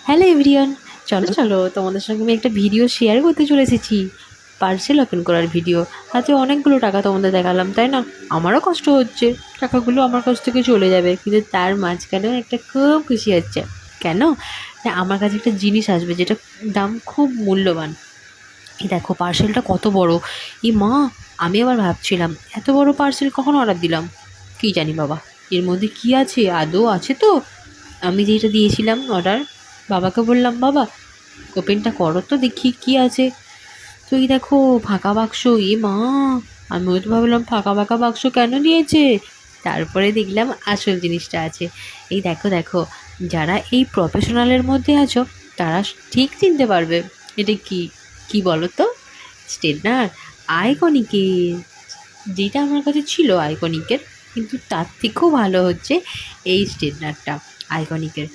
Hello everyone, চলো চলো তোমাদের সঙ্গে আমি একটা ভিডিও শেয়ার করতে চলে এসেছি। পার্সেল ওপেন করার ভিডিও। হাতে অনেকগুলো টাকা তোমাদের দেখালাম, তাই না? আমারও কষ্ট হচ্ছে, টাকাগুলো আমার কাছ থেকে চলে যাবে, কিন্তু তার মাঝখানেও একটা খুব খুশি হচ্ছে। কেন না, আমার কাছে একটা জিনিস আসবে যেটা দাম খুব মূল্যবান। এই দেখো পার্সেলটা কত বড়! এই মা, আমি আবার ভাবছিলাম এত বড় পার্সেল কখন অর্ডার দিলাম। কী জানি বাবা, এর মধ্যে কি আছে, আদৌ আছে তো? আমি যেটা দিয়েছিলাম অর্ডার, বাবাকে বললাম, বাবা ওপেনটা করো তো দেখি কি আছে। তো এই দেখো ফাঁকা বাক্স। এ মা, আমিও তো ভাবলাম ফাঁকা ফাঁকা বাক্স কেন দিয়েছে। তারপরে দেখলাম আসল জিনিসটা আছে। এই দেখো দেখো, যারা এই প্রফেশনালের মধ্যে আছো তারা ঠিক চিনতে পারবে এটা কি। কি বলো তো? স্টেটনার আইকনিকের, যেটা আমার কাছে ছিল আইকনিকের, কিন্তু তার থেকেও ভালো হচ্ছে এই স্টেটনারটা আইকনিকের।